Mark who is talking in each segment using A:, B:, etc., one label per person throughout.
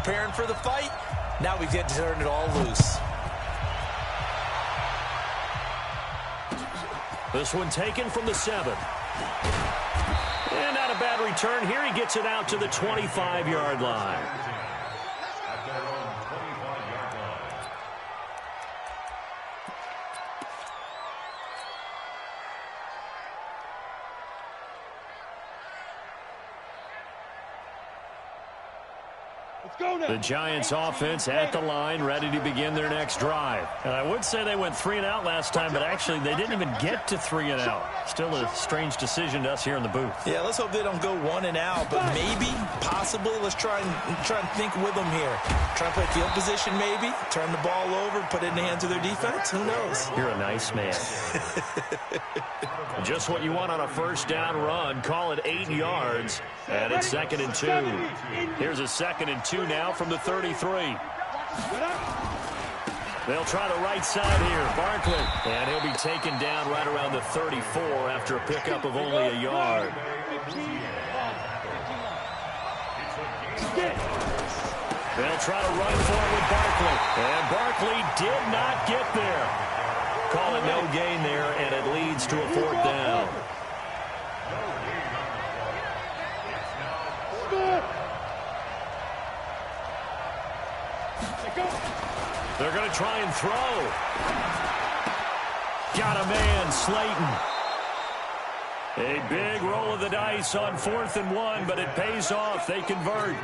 A: preparing for the fight. Now we get to turn it all loose.
B: This one taken from the 7. And not a bad return here. He gets it out to the 25-yard line. The Giants offense at the line, ready to begin their next drive. And I would say they went 3 and out last time, but actually they didn't even get to 3 and out. Still a strange decision to us here in the booth.
A: Yeah, let's hope they don't go 1 and out, but maybe, possibly, let's try and think with them here. Try and play field position maybe, turn the ball over, put it in the hands of their defense. Who knows?
B: You're a nice man. Just what you want on a first down run. Call it 8 yards, and it's 2nd and 2. Here's a 2nd and 2 now from the 33. They'll try the right side here. Barkley. And he'll be taken down right around the 34 after a pickup of only a yard. They'll try to run for it with Barkley. And Barkley did not get there. Call it no gain there, and it leads to a 4th down. They're going to try and throw. Got a man, Slayton. A big roll of the dice on 4th and 1, but it pays off. They convert.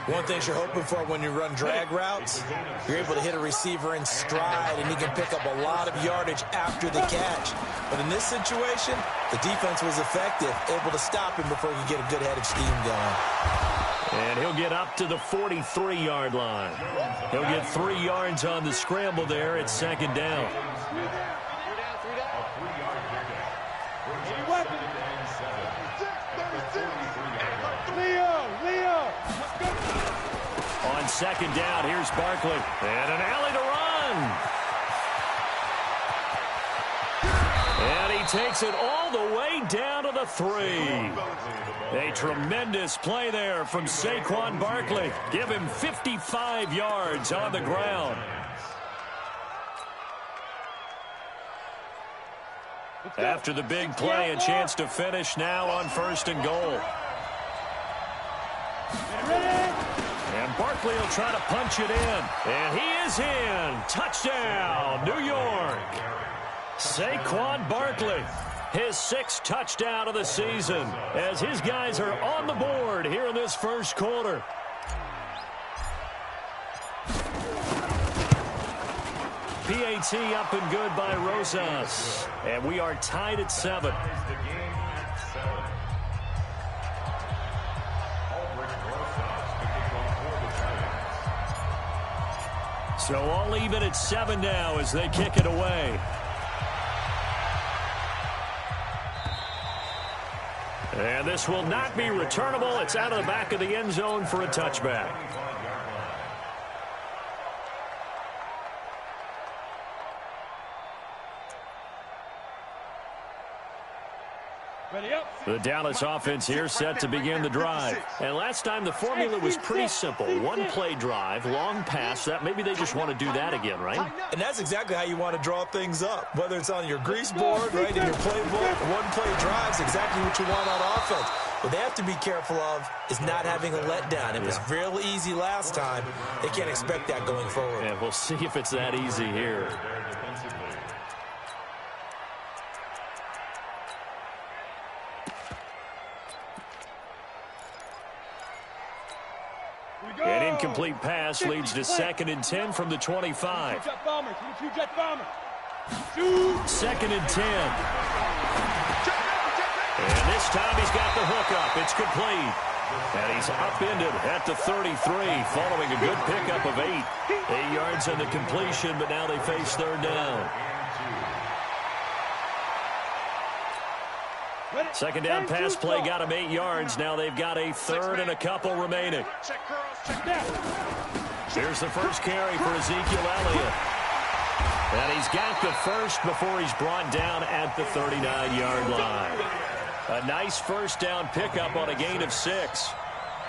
A: One thing you're hoping for when you run drag routes, you're able to hit a receiver in stride, and he can pick up a lot of yardage after the catch. But in this situation, the defense was effective, able to stop him before he could get a good head of steam going.
B: And he'll get up to the 43-yard line. He'll get 3 yards on the scramble there. It's 2nd down. On 2nd down, here's Barkley. And an alley to run. And he takes it all the way down to the 3. A tremendous play there from Saquon Barkley. Give him 55 yards on the ground. After the big play, a chance to finish now on 1st and goal. And Barkley will try to punch it in. And he is in. Touchdown, New York. Saquon Barkley. His 6th touchdown of the season as his guys are on the board here in this first quarter. PAT up and good by Rosas. And we are tied at 7. So all even at 7 now as they kick it away. And this will not be returnable. It's out of the back of the end zone for a touchback. The Dallas offense here set to begin the drive. And last time the formula was pretty simple. 1-play drive, long pass. That maybe they just want to do that again, right?
A: And that's exactly how you want to draw things up. Whether it's on your grease board, right, in your playbook, 1-play drives, exactly what you want on offense. What they have to be careful of is not having a letdown. It was real easy last time. They can't expect that going forward.
B: And we'll see if it's that easy here. An incomplete pass leads to 2nd and 10 from the 25. 2nd and 10. And this time he's got the hookup. It's complete. And he's upended at the 33 following a good pickup of 8. 8 yards on the completion, but now they face 3rd down. 2nd down pass play got him 8 yards. Now they've got a 3rd and a couple remaining. Here's the first carry for Ezekiel Elliott. And he's got the first before he's brought down at the 39-yard line. A nice first down pickup on a gain of 6.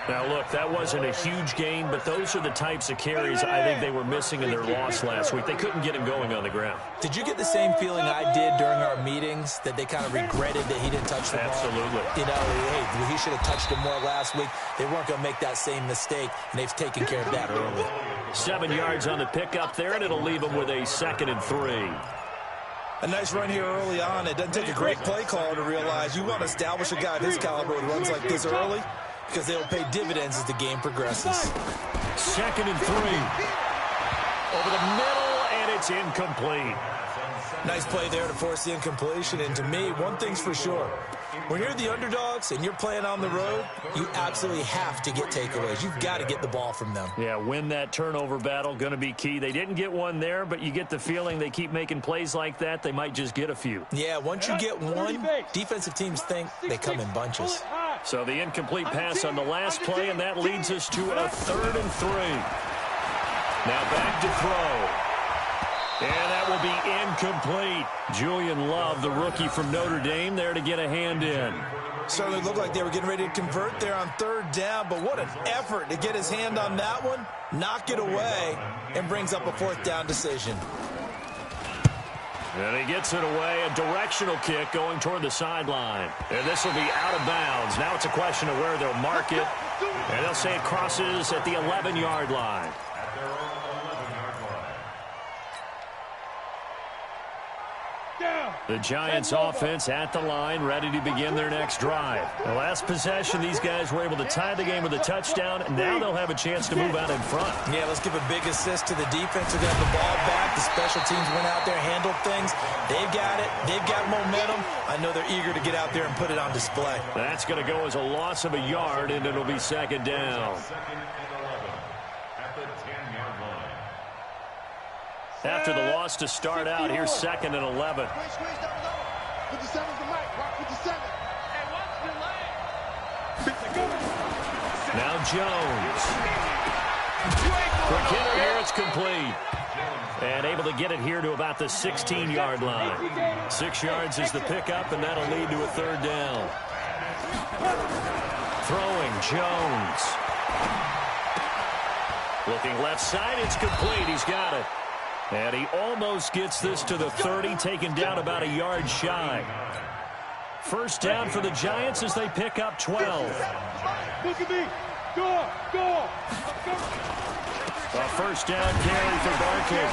B: Now, look, that wasn't a huge gain, but those are the types of carries I think they were missing in their loss last week. They couldn't get him going on the ground.
A: Did you get the same feeling I did during our meetings, that they kind of regretted that he didn't touch the ball?
B: Absolutely.
A: You know, hey, he should have touched it more last week. They weren't going to make that same mistake, and they've taken care of that early.
B: 7 yards on the pickup there, and it'll leave them with a 2nd and 3.
A: A nice run here early on. It doesn't take a great play caller to realize you want to establish a guy of his caliber with runs like this early, because they'll pay dividends as the game progresses.
B: 2nd and 3. Over the middle, and it's incomplete.
A: Nice play there to force the incompletion. And to me, one thing's for sure. When you're the underdogs and you're playing on the road, you absolutely have to get takeaways. You've got to get the ball from them.
B: Yeah, win that turnover battle, going to be key. They didn't get one there, but you get the feeling they keep making plays like that, they might just get a few.
A: Yeah, once you get one, defensive teams think they come in bunches.
B: So the incomplete pass on the last play, and that leads us to a 3rd and 3. Now back to throw. And that will be incomplete. Julian Love, the rookie from Notre Dame, there to get a hand in.
A: Certainly looked like they were getting ready to convert there on 3rd down, but what an effort to get his hand on that one, knock it away, and brings up a 4th down decision.
B: And he gets it away, a directional kick going toward the sideline. And this will be out of bounds. Now it's a question of where they'll mark it. And they'll say it crosses at the 11-yard line. The Giants offense at the line, ready to begin their next drive. The last possession, these guys were able to tie the game with a touchdown, and now they'll have a chance to move out in front.
A: Yeah, let's give a big assist to the defense who got the ball back. The special teams went out there, handled things. They've got it. They've got momentum. I know they're eager to get out there and put it on display.
B: That's going to go as a loss of a yard, and it'll be 2nd down. After the loss to start out, here's 2nd and 11. Now Jones. Quick hitter here, it's complete. And able to get it here to about the 16-yard line. 6 yards is the pickup, and that'll lead to a 3rd down. Throwing, Jones. Looking left side, it's complete. He's got it. And he almost gets this to the 30, taken down about a yard shy. 1st down for the Giants as they pick up 12.
C: Look at me. Go.
B: A 1st down carry for Barkley.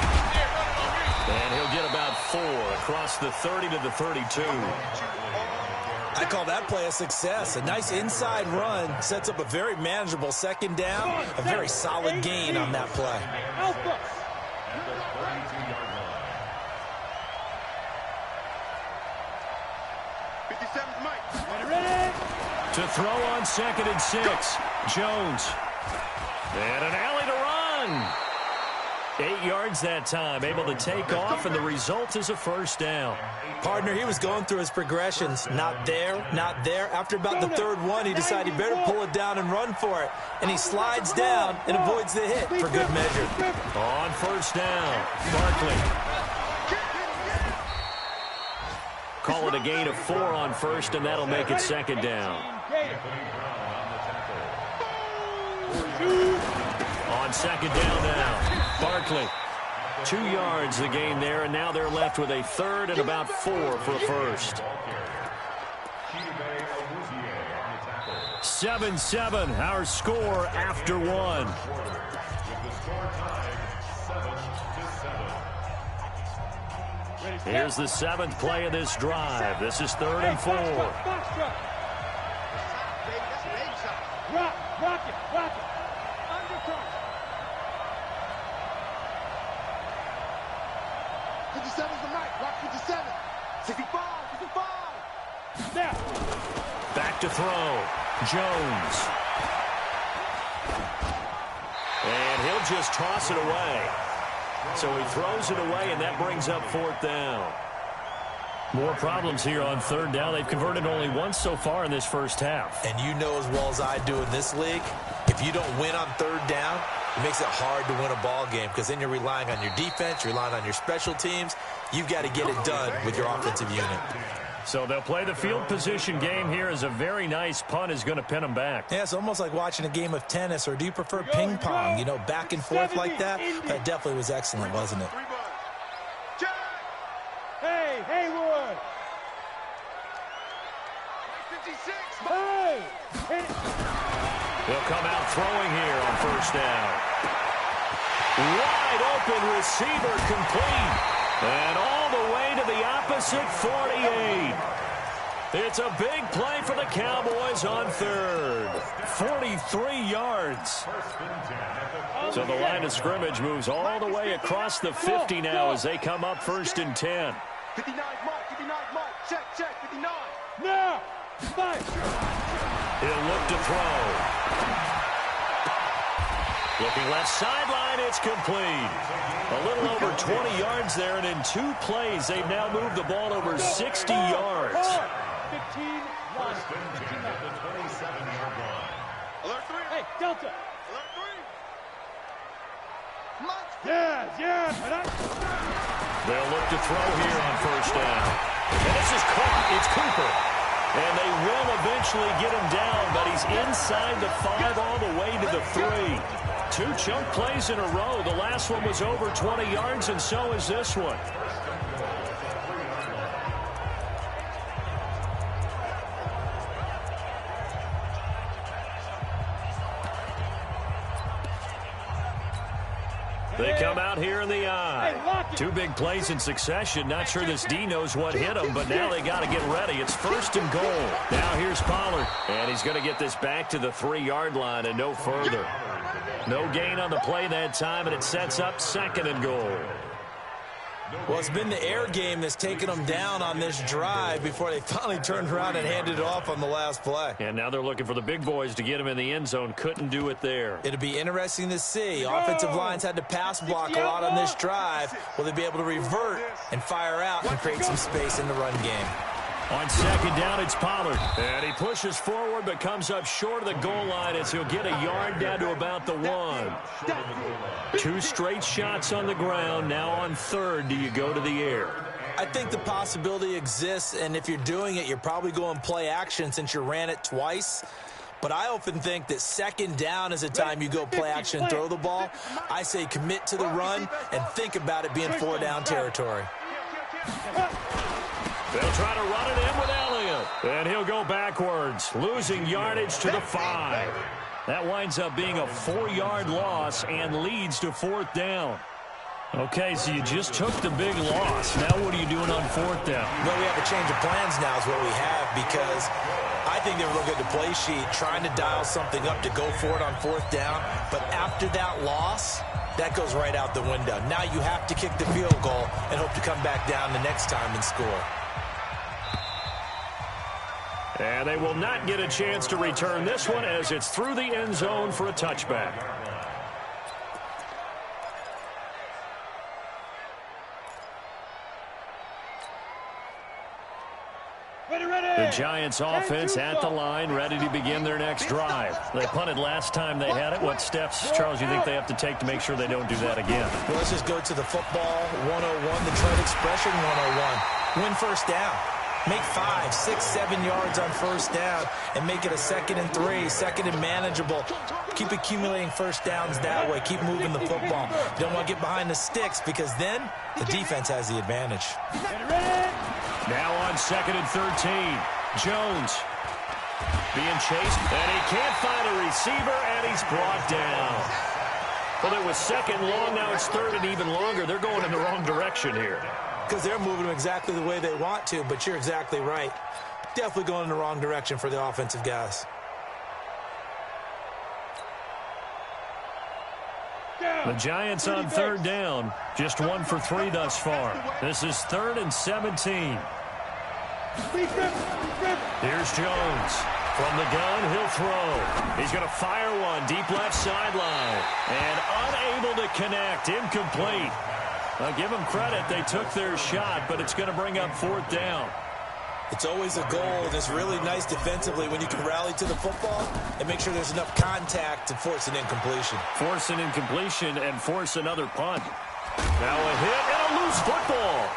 B: And he'll get about 4 across the 30 to the 32.
A: I call that play a success. A nice inside run sets up a very manageable 2nd down. A very solid gain on that play.
C: Alpha.
B: To throw on 2nd and 6. Jones. And an alley to run. 8 yards that time. Able to take off, and the result is a 1st down.
A: Partner, he was going through his progressions. Not there, not there. After about the 3rd one, he decided he better pull it down and run for it. And he slides down and avoids the hit for good measure.
B: On 1st down, Barkley. Call it a gain of 4 on 1st, and that'll make it 2nd down. On 2nd down now, Barkley. 2 yards the gain there, and now they're left with a 3rd and about 4 for a 1st. 7-7, our score after 1. Here's the 7th play of this drive. This is 3rd and 4.
C: Rock it. Undercut. 57's the mic. Rock 57. 65. Now.
B: Back to throw. Jones. And he'll just toss it away. So he throws it away, and that brings up 4th down. More problems here on 3rd down. They've converted only once so far in this 1st half.
A: And you know as well as I do in this league, if you don't win on 3rd down, it makes it hard to win a ball game because then you're relying on your defense, you're relying on your special teams. You've got to get it done with your offensive unit.
B: So they'll play the field position game here as a very nice punt is going to pin them back.
A: Yeah, it's almost like watching a game of tennis, or do you prefer ping pong? You know, back and forth like that? That definitely was excellent, wasn't it?
C: Hey, Haywood! 56! Hey!
B: He'll come out throwing here on first down. Wide open receiver complete. And all the way to the opposite 48. It's a big play for the Cowboys on third. 43 yards. So the line of scrimmage moves all the way across the 50 now as they come up first and 10.
C: 59 mark, check, 59. Now, fight.
B: He'll look to throw. Looking left sideline, it's complete. A little over 20 yards there, and in 2 plays, they've now moved the ball over 60 yards.
C: 15 yards. Alert 3. Hey, Delta. Alert 3. Yeah.
B: They'll look to throw here on first down. And this is caught. It's Cooper. And they will eventually get him down, but he's inside the 5 all the way to the 3. 2 chunk plays in a row. The last one was over 20 yards, and so is this one. They come out here in the eye. 2 big plays in succession. Not sure this D knows what hit him, but now they got to get ready. It's first and goal. Now here's Pollard, and he's going to get this back to the 3-yard line and no further. No gain on the play that time, and it sets up second and goal.
A: Well, it's been the air game that's taken them down on this drive before they finally turned around and handed it off on the last play.
B: And now they're looking for the big boys to get him in the end zone. Couldn't do it there.
A: It'll be interesting to see. Offensive lines had to pass block a lot on this drive. Will they be able to revert and fire out and create some space in the run game?
B: On second down, it's Pollard. And he pushes forward but comes up short of the goal line as he'll get a yard down to about the 1. 2 straight shots on the ground. Now on third, do you go to the air?
A: I think the possibility exists, and if you're doing it, you're probably going play action since you ran it twice. But I often think that second down is a time you go play action and throw the ball. I say commit to the run and think about it being 4-down territory.
B: They'll try to run it in with Elliott. And he'll go backwards, losing yardage to the 5. That winds up being a 4-yard loss and leads to 4th down. Okay, so you just took the big loss. Now what are you doing on 4th down?
A: Well, we have a change of plans now is what we have, because I think they were looking at the play sheet, trying to dial something up to go for it on 4th down. But after that loss, that goes right out the window. Now you have to kick the field goal and hope to come back down the next time and score.
B: And they will not get a chance to return this one as it's through the end zone for a touchback. The Giants offense at the line, ready to begin their next drive. They punted last time they had it. What steps, Charles, you think they have to take to make sure they don't do that again?
A: Well, let's just go to the football 101, the trade expression 101. Win first down. Make 5, 6, 7 yards on first down and make it a 2nd and 3, 2nd and manageable. Keep accumulating first downs that way. Keep moving the football. You don't want to get behind the sticks because then the defense has the advantage.
B: Now on 2nd and 13, Jones being chased, and he can't find a receiver, and he's brought down. Well, it was 2nd long, now it's 3rd and even longer. They're going in the wrong direction here.
A: Because they're moving them exactly the way they want to, but you're exactly right. Definitely going in the wrong direction for the offensive guys.
B: The Giants on 3rd down, just 1 for 3 thus far. This is 3rd and 17. Here's Jones. From the gun, he'll throw. He's going to fire one deep left sideline. And unable to connect, incomplete. I'll give them credit. They took their shot, but it's going to bring up 4th down.
A: It's always a goal, and it's really nice defensively when you can rally to the football and make sure there's enough contact to force an incompletion.
B: Force an incompletion and force another punt. Now a hit and a loose football.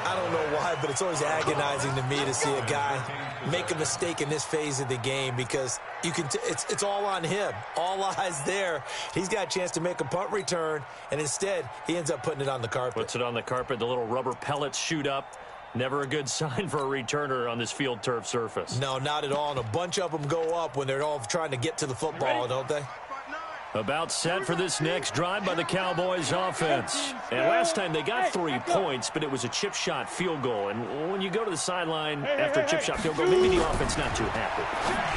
A: I don't don't know why, but it's always agonizing to me to see a guy make a mistake in this phase of the game because you can. It's all on him. All eyes there. He's got a chance to make a punt return, and instead he ends up putting it on the carpet.
B: Puts it on the carpet. The little rubber pellets shoot up. Never a good sign for a returner on this field turf surface.
A: No, not at all. And a bunch of them go up when they're all trying to get to the football, don't they?
B: About set for this next drive by the Cowboys offense. And last time they got 3 points, but it was a chip shot field goal. And when you go to the sideline after a chip shot field goal, maybe the offense not too happy.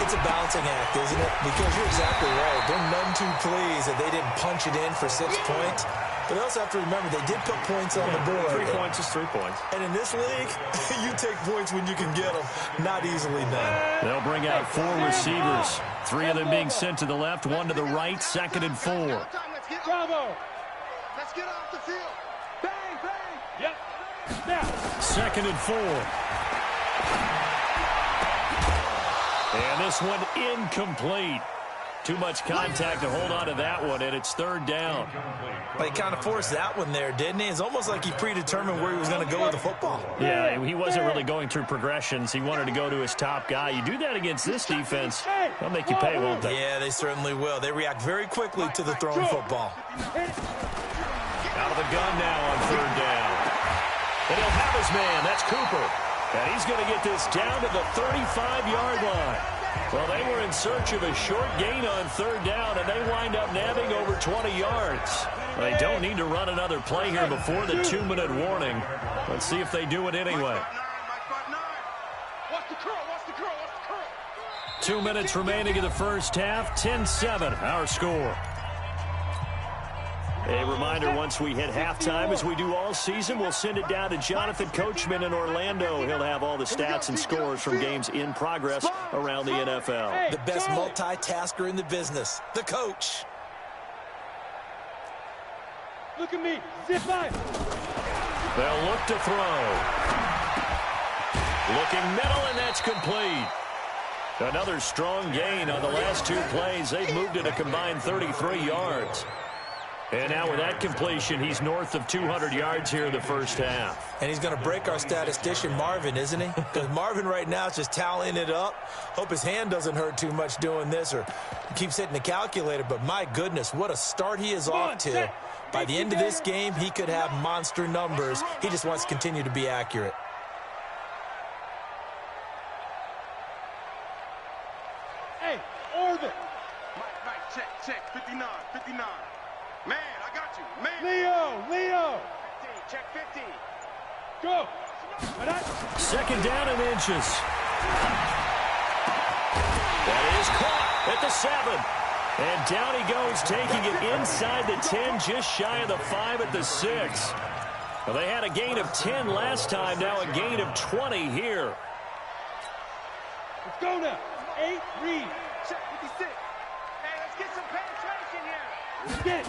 A: It's a balancing act, isn't it? Because you're exactly right. They're none too pleased that they didn't punch it in for 6 points. But they also have to remember they did put points on the board.
B: 3 points is 3 points.
A: And in this league, you take points when you can get them. Not easily done.
B: They'll bring out 4 receivers. 3 of them being sent to the left, 1 to the right, 2nd and 4.
C: Bravo. Let's get off the field. Bang, bang. Yep. Now.
B: 2nd and 4. And this one incomplete. Too much contact to hold on to that one, and it's 3rd down.
A: But he kind of forced that one there, didn't he? It's almost like he predetermined where he was going to go with the football.
B: Yeah, he wasn't really going through progressions. He wanted to go to his top guy. You do that against this defense, they'll make you pay, won't they?
A: Yeah, they certainly will. They react very quickly to the thrown football.
B: Out of the gun now on 3rd down. And he'll have his man. That's Cooper. And he's going to get this down to the 35-yard line. Well, they were in search of a short gain on 3rd down, and they wind up nabbing over 20 yards. They don't need to run another play here before the 2-minute warning. Let's see if they do it anyway. 2 minutes remaining in the first half, 10-7, our score. A reminder, once we hit halftime, as we do all season, we'll send it down to Jonathan Coachman in Orlando. He'll have all the stats and scores from games in progress around the NFL.
A: The best multitasker in the business, the coach.
C: Look at me. Zip line.
B: They'll look to throw. Looking middle, and that's complete. Another strong gain on the last 2 plays. They've moved it a combined 33 yards. And now with that completion, he's north of 200 yards here in the first half.
A: And he's going to break our statistician, Marvin, isn't he? Because Marvin right now is just tallying it up. Hope his hand doesn't hurt too much doing this or keeps hitting the calculator. But my goodness, what a start he is off to. By the end of this game, he could have monster numbers. He just wants to continue to be accurate.
C: Hey, Orvin.
D: Mike, check, 59. Man, I got you. Man.
C: Leo.
D: 15, check 15.
C: Go.
B: 2nd down and inches. That is caught at the 7. And down he goes, taking it inside the 10, just shy of the 5 at the 6. Well, they had a gain of 10 last time, now a gain of 20 here.
C: Let's go now. 8, read.
D: Check 56. Hey, let's get some penetration here.
C: Let's get it.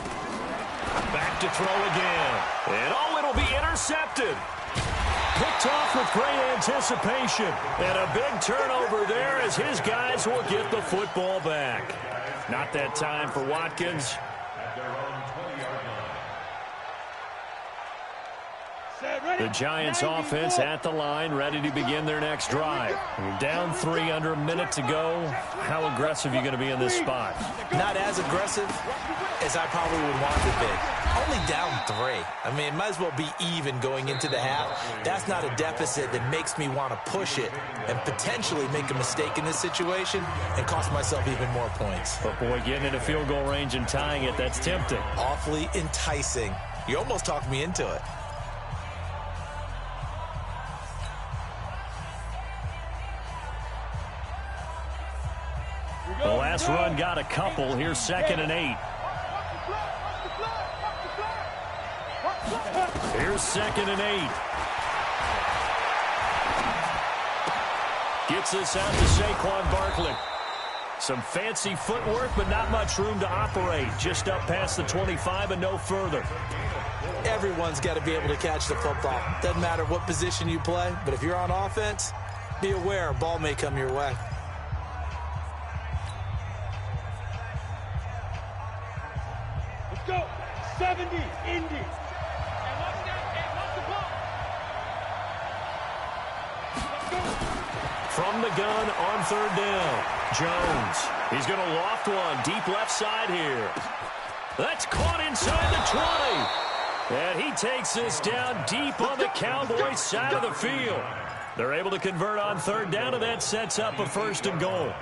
B: Back to throw again. And it'll be intercepted. Picked off with great anticipation. And a big turnover there as his guys will get the football back. Not that time for Watkins. The Giants offense at the line, ready to begin their next drive. Down 3, under a minute to go. How aggressive are you going to be in this spot?
A: Not as aggressive as I probably would want to be. Only down 3. I mean, it might as well be even going into the half. That's not a deficit that makes me want to push it and potentially make a mistake in this situation and cost myself even more points.
B: But boy, getting in a field goal range and tying it, that's tempting.
A: Awfully enticing. You almost talked me into it.
B: The last run got a couple. Here's 2nd and 8. Here's 2nd and 8. Gets this out to Saquon Barkley. Some fancy footwork, but not much room to operate. Just up past the 25 and no further.
A: Everyone's got to be able to catch the football. Doesn't matter what position you play, but if you're on offense, be aware a ball may come your way.
C: Let's go. 70, Indy.
B: From the gun on third down, Jones. He's going to loft one deep left side here. That's caught inside the 20. And he takes this down deep on the Cowboys side of the field. They're able to convert on third down, and that sets up a 1st and goal.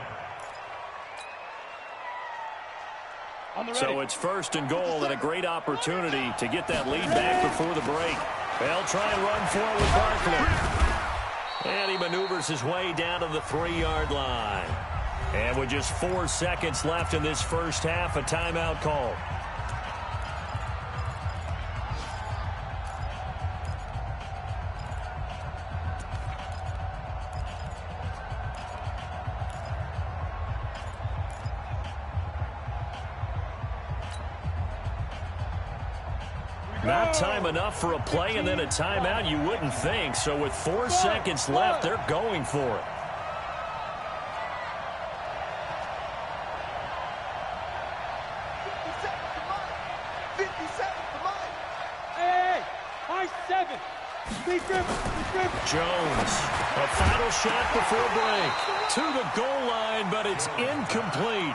B: So it's 1st and goal and a great opportunity to get that lead back before the break. They'll try and run for it with Barkley. And he maneuvers his way down to the 3-yard line. And with just 4 seconds left in this first half, a timeout call. Not time enough for a play and then a timeout, you wouldn't think. So with 4 seconds left, they're going for it. Jones, a final shot before break. To the goal line, but it's incomplete.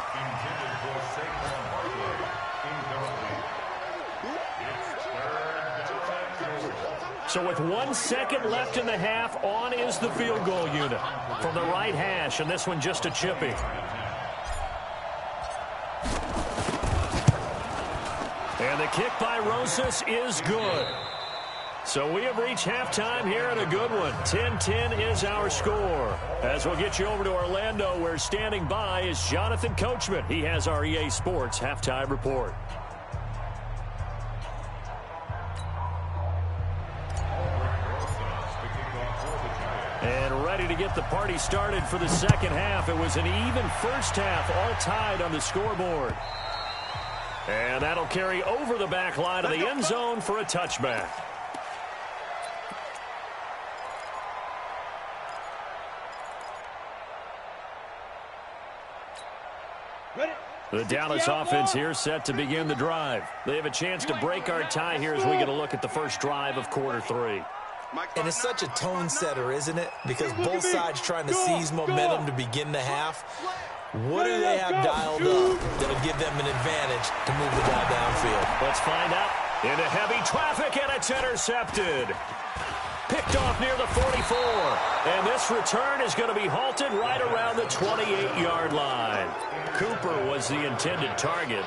B: So with 1 second left in the half, on is the field goal unit from the right hash, and this one just a chippy. And the kick by Rosas is good. So we have reached halftime here in a good one. 10-10 is our score. As we'll get you over to Orlando, where standing by is Jonathan Coachman. He has our EA Sports halftime report. And ready to get the party started for the second half. It was an even first half, all tied on the scoreboard. And that'll carry over the back line of the end zone for a touchback. The Dallas offense here set to begin the drive. They have a chance to break our tie here as we get a look at the first drive of quarter 3.
A: And it's such a tone setter, isn't it? Because both sides trying to seize momentum to begin the half. What do they have dialed up that'll give them an advantage to move the ball downfield?
B: Let's find out. Into heavy traffic, and it's intercepted. Picked off near the 44. And this return is going to be halted right around the 28-yard line. Cooper was the intended target.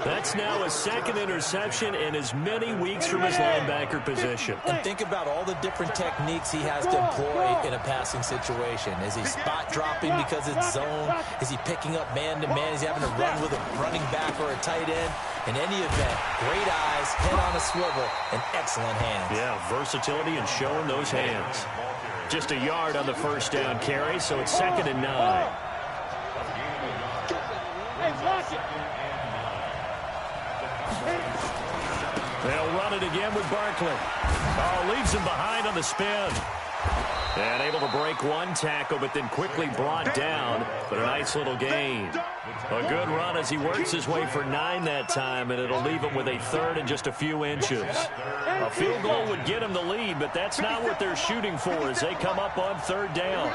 B: That's now a second interception in as many weeks from his linebacker position.
A: And think about all the different techniques he has to employ in a passing situation. Is he spot dropping because it's zone? Is he picking up man-to-man? Is he having to run with a running back or a tight end? In any event, great eyes, head on a swivel, and excellent hands.
B: Yeah, versatility and showing those hands. Just a yard on the first down carry, so it's 2nd and 9.
C: Hey, watch it.
B: They'll run it again with Barkley. Oh, leaves him behind on the spin. And able to break one tackle, but then quickly brought down. But a nice little gain. A good run as he works his way for 9 that time, and it'll leave him with a 3rd and just a few inches. A field goal would get him the lead, but that's not what they're shooting for as they come up on 3rd down.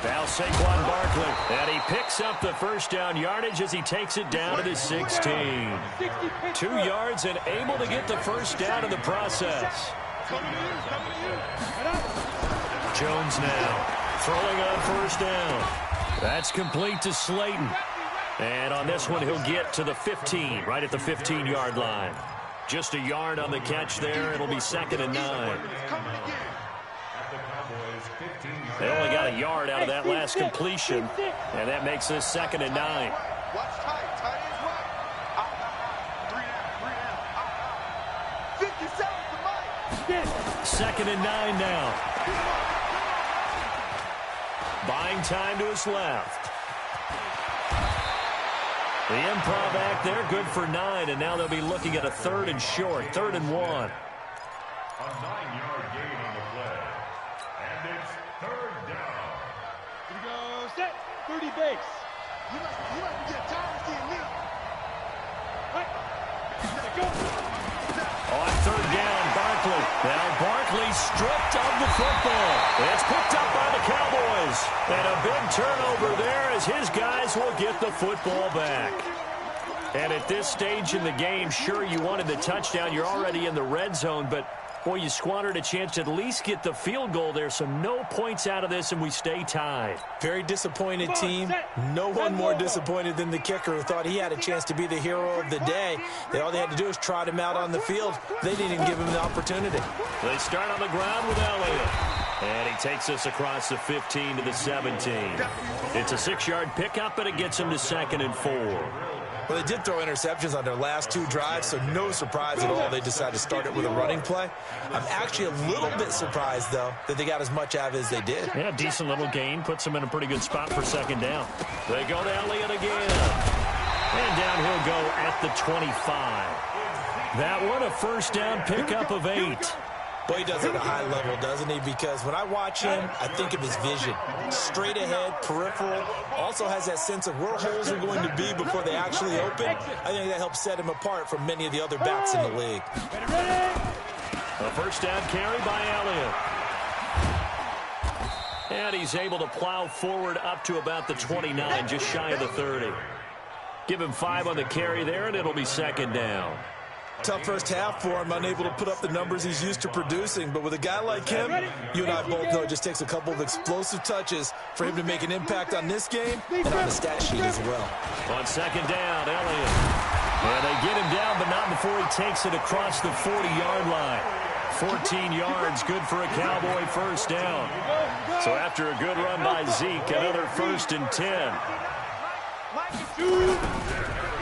B: Now Saquon Barkley, and he picks up the first down yardage as he takes it down to the 16. 2 yards and able to get the first down in the process. Jones now throwing on first down. That's complete to Slayton. And on this one, he'll get to the 15, right at the 15-yard line. Just a yard on the catch there. It'll be 2nd and 9. They only got a yard out of that last completion, and that makes this 2nd and 9.
D: Watch tight. Tight is right. 3 down. 50 seconds to Mike.
B: 2nd and 9 now. Buying time to his left. The improv act there, good for 9, and now they'll be looking at a 3rd and short, 3rd and 1.
E: A 9-yard gain on the play. And it's 3rd down.
C: Here we go, set, 30 base.
D: You like to get tired of seeing me.
C: Right. Go.
B: On 3rd down, Barkley. Now Barkley stripped of the football. It's picked up by the Cowboys. And a big turnover there as his guys will get the football back. And at this stage in the game, sure, you wanted the touchdown. You're already in the red zone, but boy, you squandered a chance to at least get the field goal there, so no points out of this, and we stay tied.
A: Very disappointed team. No one more disappointed than the kicker, who thought he had a chance to be the hero of the day. All they had to do was trot him out on the field. They didn't even give him the opportunity.
B: They start on the ground with Elliott. And he takes us across the 15 to the 17. It's a 6-yard pickup, and it gets him to 2nd and 4.
A: Well, they did throw interceptions on their last 2 drives, so no surprise at all they decided to start it with a running play. I'm actually a little bit surprised, though, that they got as much out of it as they did.
B: Yeah, decent little gain. Puts them in a pretty good spot for 2nd down. They go to Elliott again. And down he'll go at the 25. That one, a 1st down pickup of 8.
A: Boy, he does it at a high level, doesn't he? Because when I watch him, I think of his vision. Straight ahead, peripheral. Also has that sense of where holes are going to be before they actually open. I think that helps set him apart from many of the other backs in the league.
B: A 1st down carry by Elliott. And he's able to plow forward up to about the 29, just shy of the 30. Give him 5 on the carry there, and it'll be 2nd down.
A: Tough first half for him, unable to put up the numbers he's used to producing. But with a guy like him, you and I both know it just takes a couple of explosive touches for him to make an impact on this game and on the stat sheet as well.
B: On 2nd down, Elliott. And they get him down, but not before he takes it across the 40-yard line. 14 yards, good for a Cowboy 1st down. So after a good run by Zeke, another 1st and 10.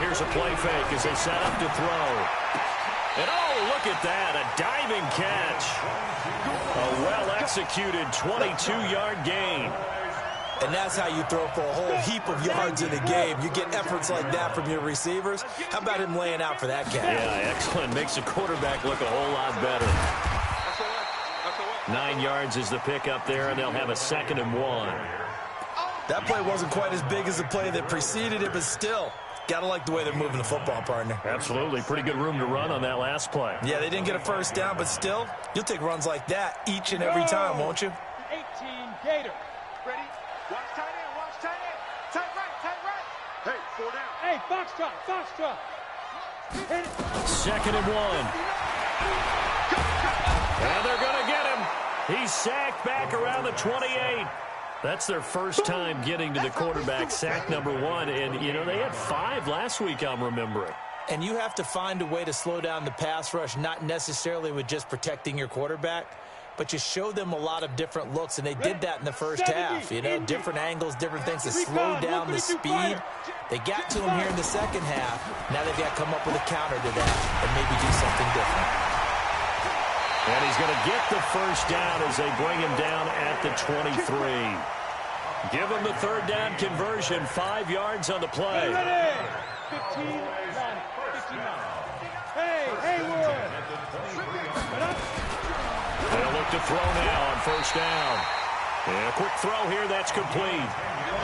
B: Here's a play fake as they set up to throw. And oh, look at that, a diving catch. A well-executed 22-yard gain.
A: And that's how you throw for a whole heap of yards in a game. You get efforts like that from your receivers. How about him laying out for that catch?
B: Yeah, excellent. Makes the quarterback look a whole lot better. 9 yards is the pickup there, and they'll have a 2nd and 1.
A: That play wasn't quite as big as the play that preceded it, but still, gotta like the way they're moving the football, partner.
B: Absolutely. Pretty good room to run on that last play.
A: Yeah, they didn't get a 1st down, but still, you'll take runs like that each and every time, won't you?
C: 18 Gator.
D: Ready? Watch tight end, watch tight end. Tight right. Hey, 4 down.
C: Hey, foxtrot. Hit it.
B: 2nd and 1. And they're going to get him. He's sacked back around the 28. That's their first time getting to the quarterback, sack number 1. And, you know, they had 5 last week, I'm remembering.
A: And you have to find a way to slow down the pass rush, not necessarily with just protecting your quarterback, but you show them a lot of different looks, and they did that in the first half. You know, different angles, different things to slow down the speed. They got to him here in the second half. Now they've got to come up with a counter to that and maybe do something different.
B: And he's going to get the 1st down as they bring him down at the 23. Give him the 3rd down conversion, 5 yards on the play.
C: 15, 59. Hey, Haywood.
B: They'll look to throw now on 1st down. And a quick throw here, that's complete.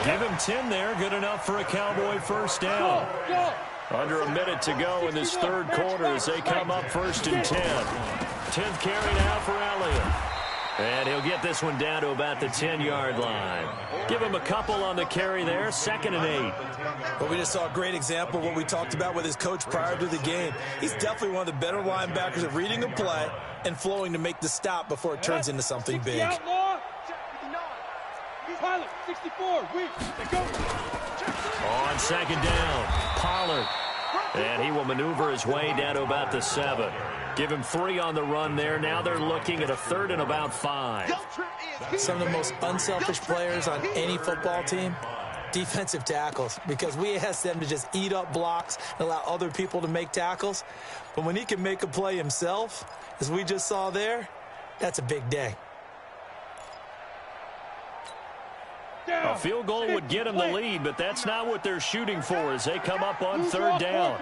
B: Give him 10 there, good enough for a Cowboy 1st down. Under a minute to go in this 3rd quarter as they come up 1st and 10. 10th carry now for Elliott. And he'll get this one down to about the 10-yard line. Give him a couple on the carry there, 2nd and 8.
A: Well, we just saw a great example of what we talked about with his coach prior to the game. He's definitely one of the better linebackers at reading a play and flowing to make the stop before it turns into something big.
C: Pilot, 64, weak. They go.
B: On 2nd down, Pollard. And he will maneuver his way down to about the 7. Give him 3 on the run there. Now they're looking at a 3rd and about 5.
A: Some of the most unselfish players on any football team, defensive tackles, because we ask them to just eat up blocks and allow other people to make tackles. But when he can make a play himself, as we just saw there, that's a big day.
B: A field goal would get them the lead, but that's not what they're shooting for as they come up on 3rd down.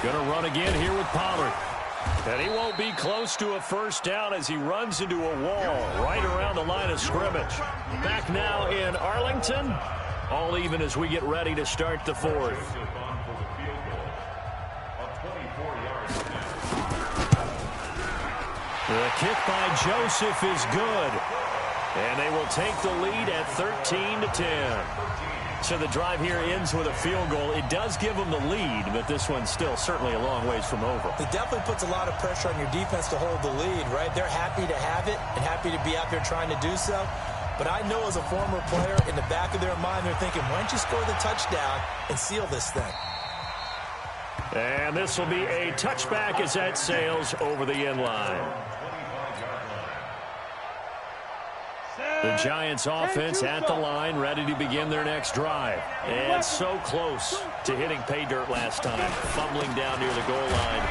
B: Going to run again here with Pollard. And he won't be close to a 1st down as he runs into a wall right around the line of scrimmage. Back now in Arlington. All even as we get ready to start the 4th. The kick by Joseph is good. And they will take the lead at 13-10. So the drive here ends with a field goal. It does give them the lead, but this one's still certainly a long ways from over.
A: It definitely puts a lot of pressure on your defense to hold the lead, right? They're happy to have it and happy to be out there trying to do so. But I know as a former player, in the back of their mind, they're thinking, why don't you score the touchdown and seal this thing?
B: And this will be a touchback as that sails over the end line. The Giants offense at the line, ready to begin their next drive. And so close to hitting pay dirt last time, fumbling down near the goal line.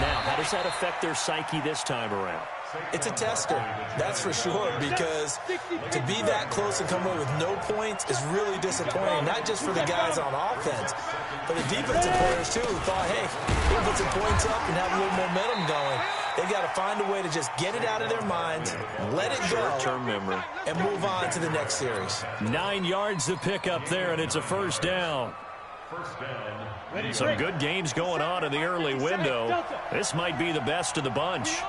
B: Now, how does that affect their psyche this time around?
A: It's a tester, that's for sure, because to be that close and come away with no points is really disappointing, not just for the guys on offense, but the defensive players, too, who thought, hey, we'll put some points up and have a little momentum going. They've got to find a way to just get it out of their minds, let it go,
B: short-term memory,
A: and move on to the next series.
B: 9 yards to pick up there, and it's a first down. Some good games going on in the early window. This might be the best of the bunch.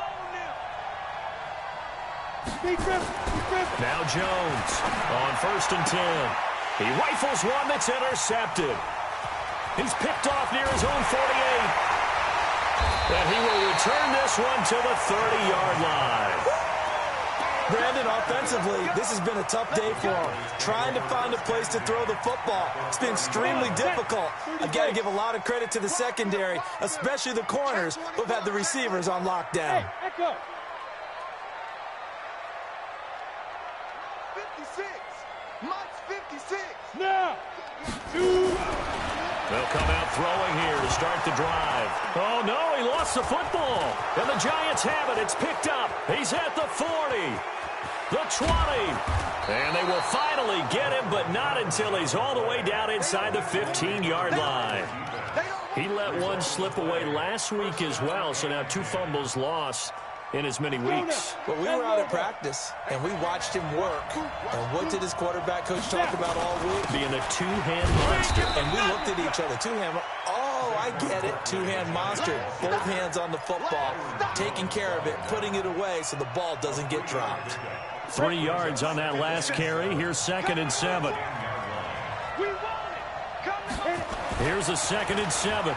B: Now Jones on 1st and 10. He rifles one that's intercepted. He's picked off near his own 48. And he will return this one to the 30-yard line.
A: Brandon, offensively, this has been a tough day for him. Trying to find a place to throw the football. It's been extremely difficult. I've got to give a lot of credit to the secondary, especially the corners who have had the receivers on lockdown.
C: Hey, echo.
D: 56. Mike's 56.
C: Now. 2.
B: They'll come out throwing here to start the drive. Oh, no, he lost the football. And the Giants have it. It's picked up. He's at the 40, the 20. And they will finally get him, but not until he's all the way down inside the 15-yard line. He let one slip away last week as well, so now 2 fumbles lost in as many weeks.
A: Well, we were out at practice, and we watched him work. And what did his quarterback coach talk about all week?
B: Being a two-hand monster.
A: And we looked at each other. Two-hand. Oh, I get it. Two-hand monster. Both hands on the football, taking care of it, putting it away so the ball doesn't get dropped.
B: 3 yards on that last carry. Here's 2nd and 7. Here's a 2nd and 7.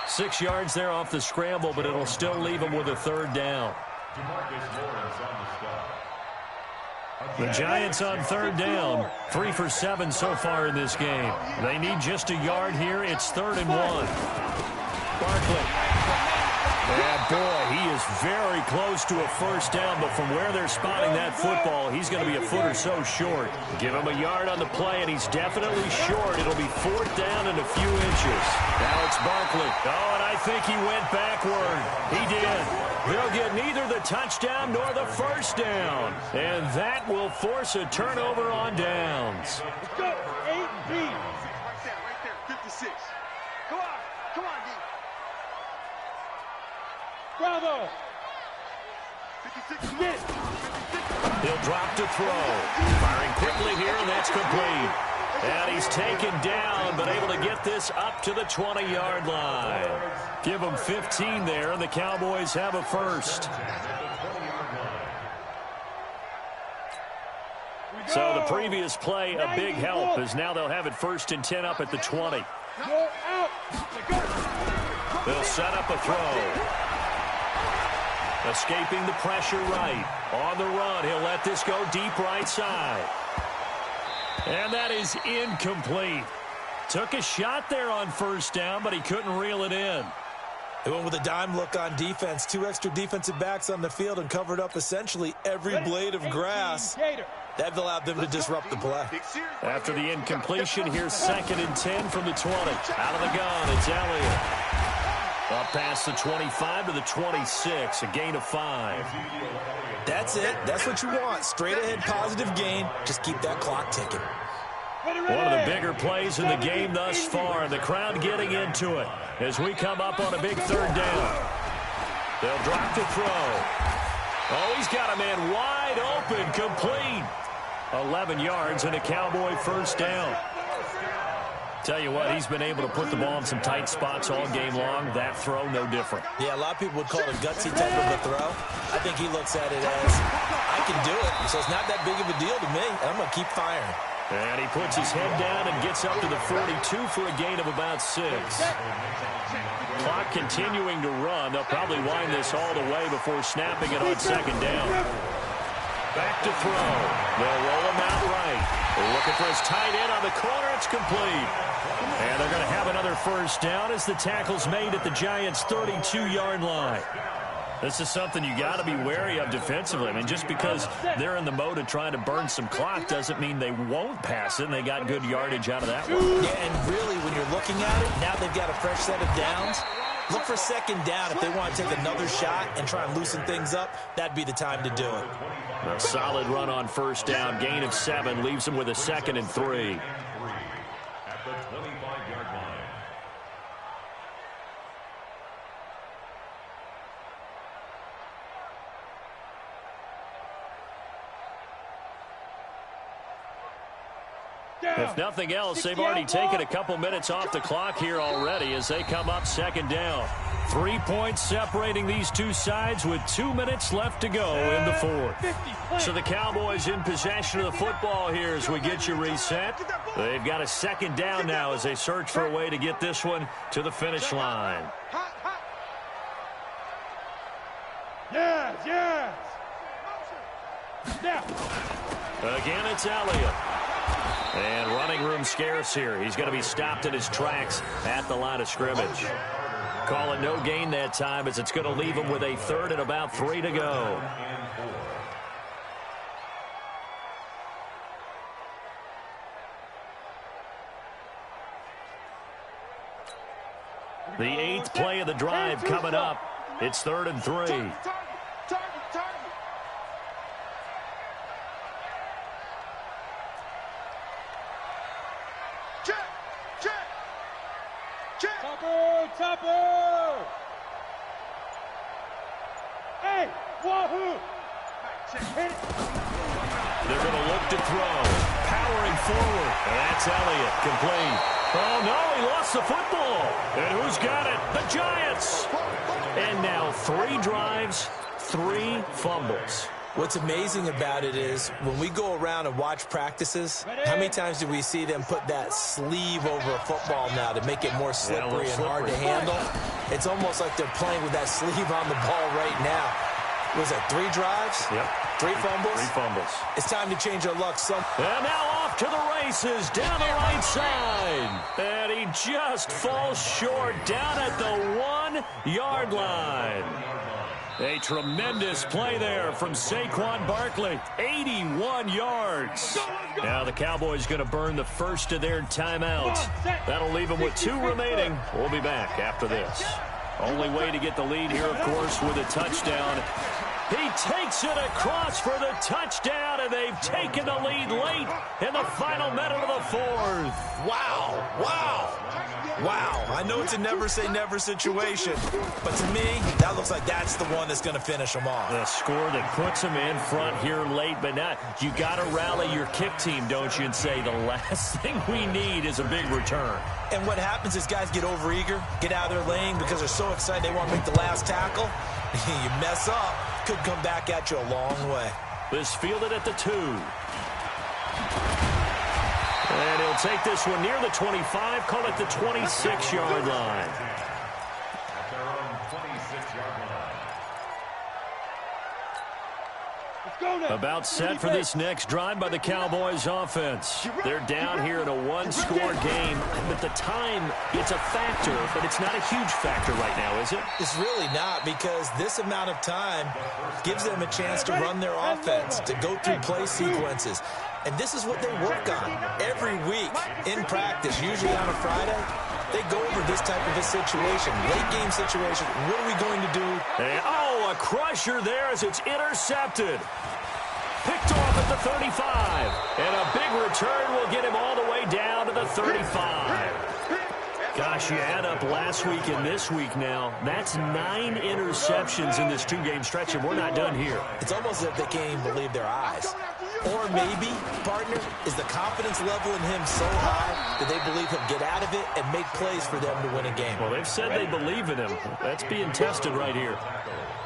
B: Six yards there off the scramble, but it'll still leave him with a 3rd down. The Giants on 3rd down. 3 for 7 so far in this game. They need just a yard here. It's 3rd and 1. Barkley. And boy, he is very close to a 1st down, but from where they're spotting that football, he's going to be a foot or so short. Give him a yard on the play, and he's definitely short. It'll be 4th down and a few inches. Now it's Barkley. Oh, and I think he went backward. He did. They'll get neither the touchdown nor the 1st down, and that will force a turnover on downs.
C: Let's go. 8-B.
D: Right there, 56. Come on, D.
C: Bravo.
D: 56.
C: Smith.
B: He'll drop to throw. Firing quickly here, and that's complete. And he's taken down, but able to get this up to the 20-yard line. Give him 15 there, and the Cowboys have a 1st. So the previous play, a big help, as now they'll have it 1st and 10 up at the 20.
C: Go out. Go.
B: They'll set up a throw. Escaping the pressure right. On the run, he'll let this go deep right side. And that is incomplete. Took a shot there on 1st down, but he couldn't reel it in.
A: They went with a dime look on defense. 2 extra defensive backs on the field and covered up essentially every blade of grass. That allowed them to disrupt the play.
B: After the incompletion, here's 2nd and 10 from the 20. Out of the gun, it's Elliott. Up past the 25 to the 26, a gain of 5.
A: That's it. That's what you want. Straight ahead positive gain. Just keep that clock ticking.
B: One of the bigger plays in the game thus far, and the crowd getting into it as we come up on a big 3rd down. They'll drop to throw. Oh, he's got a man wide open, complete. 11 yards and a Cowboy 1st down. Tell you what, he's been able to put the ball in some tight spots all game long. That throw, no different.
A: Yeah, a lot of people would call it a gutsy type of a throw. I think he looks at it as, I can do it, so it's not that big of a deal to me. I'm going to keep firing.
B: And he puts his head down and gets up to the 42 for a gain of about 6. Clock continuing to run. They'll probably wind this all the way before snapping it on second down. Back to throw. They'll roll him out right. They're looking for his tight end on the corner. It's complete. And they're going to have another first down as the tackle's made at the Giants' 32-yard line. This is something you got to be wary of defensively. I mean, just because they're in the mode of trying to burn some clock doesn't mean they won't pass it, and they got good yardage out of that one.
A: Yeah, and really, when you're looking at it, now they've got a fresh set of downs. Look for second down if they want to take another shot and try and loosen things up. That'd be the time to do it.
B: A solid run on first down. Gain of 7 leaves them with a 2nd and 3.
E: At the 25-yard line.
B: If nothing else, they've already taken a couple minutes off the clock here already as they come up second down. 3 points separating these two sides with 2 minutes left to go in the fourth. So the Cowboys in possession of the football here as we get you reset. They've got a second down now as they search for a way to get this one to the finish line.
C: Yes, yes.
B: Again, it's Elliott. And running room scarce here. He's going to be stopped in his tracks at the line of scrimmage. Call it no gain that time as it's going to leave him with a 3rd and about 3 to go. The 8th play of the drive coming up. It's 3rd and 3.
C: Topper! Hey, wahoo!
B: They're going to look to throw. Powering forward. And that's Elliott. Complete. Oh, no, he lost the football. And who's got it? The Giants. And now 3 drives, 3 fumbles.
A: What's amazing about it is when we go around and watch practices, how many times do we see them put that sleeve over a football now to make it more slippery and hard to handle? It's almost like they're playing with that sleeve on the ball right now. Was it 3 drives?
B: Yep.
A: 3 fumbles?
B: 3 fumbles.
A: It's time to change our luck.
B: And now off to the races down the right side. And he just falls short down at the 1-yard line. A tremendous play there from Saquon Barkley. 81 yards. Now the Cowboys going to burn the first of their timeouts. That'll leave them with 2 remaining. We'll be back after this. Only way to get the lead here, of course, with a touchdown. He takes it across for the touchdown, and they've taken the lead late in the final minute of the 4th.
A: Wow. Wow. Wow. I know it's a never-say-never situation, but to me, that looks like that's the one that's going to finish them off.
B: The score that puts them in front here late, but not. You got to rally your kick team, don't you, and say the last thing we need is a big return.
A: And what happens is guys get overeager, get out of their lane because they're so excited they want to make the last tackle. You mess up, could come back at you a long way.
B: This fielded at the 2. And he'll take this one near the 25, call it the 26-yard line.
E: At their own 26-yard line.
B: About set for this next drive by the Cowboys offense. They're down here in a 1-score game, but the time, it's a factor, but it's not a huge factor right now, is it?
A: It's really not, because this amount of time gives them a chance to run their offense, to go through play sequences. And this is what they work on every week in practice, usually on a Friday. They go over this type of a situation, late game situation. What are we going to do?
B: And, oh, a crusher there as it's intercepted. Picked off at the 35. And a big return will get him all the way down to the 35. Gosh, you add up last week and this week now. That's 9 interceptions in this 2-game stretch, and we're not done here.
A: It's almost as if they can't even believe their eyes. Or maybe, partner, is the confidence level in him so high that they believe he'll get out of it and make plays for them to win a game.
B: Well, they've said they believe in him. That's being tested right here.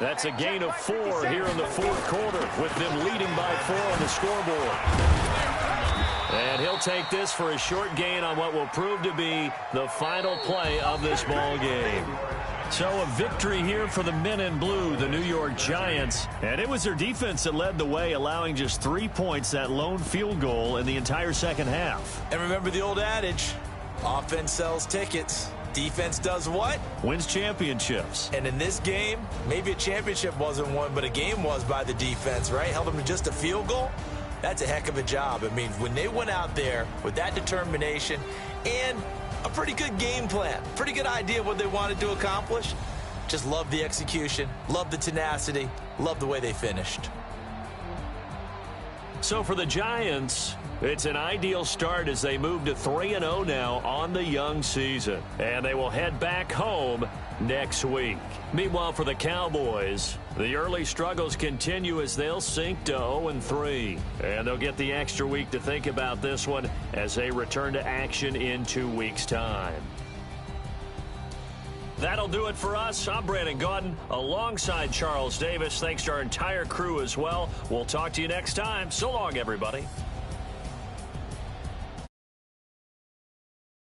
B: That's a gain of 4 here in the fourth quarter, with them leading by 4 on the scoreboard. And he'll take this for a short gain on what will prove to be the final play of this ball game. So a victory here for the men in blue, the New York Giants. And it was their defense that led the way, allowing just 3 points, that lone field goal in the entire second half.
A: And remember the old adage, offense sells tickets. Defense does what?
B: Wins championships.
A: And in this game, maybe a championship wasn't won, but a game was by the defense, right? Held them to just a field goal. That's a heck of a job. I mean, when they went out there with that determination and a pretty good game plan, pretty good idea of what they wanted to accomplish, just love the execution, love the tenacity, love the way they finished.
B: So for the Giants, it's an ideal start as they move to 3-0 now on the young season. And they will head back home next week. Meanwhile, for the Cowboys, the early struggles continue as they'll sink to 0-3. And they'll get the extra week to think about this one as they return to action in 2 weeks' time. That'll do it for us. I'm Brandon Gaudin alongside Charles Davis. Thanks to our entire crew as well. We'll talk to you next time. So long, everybody.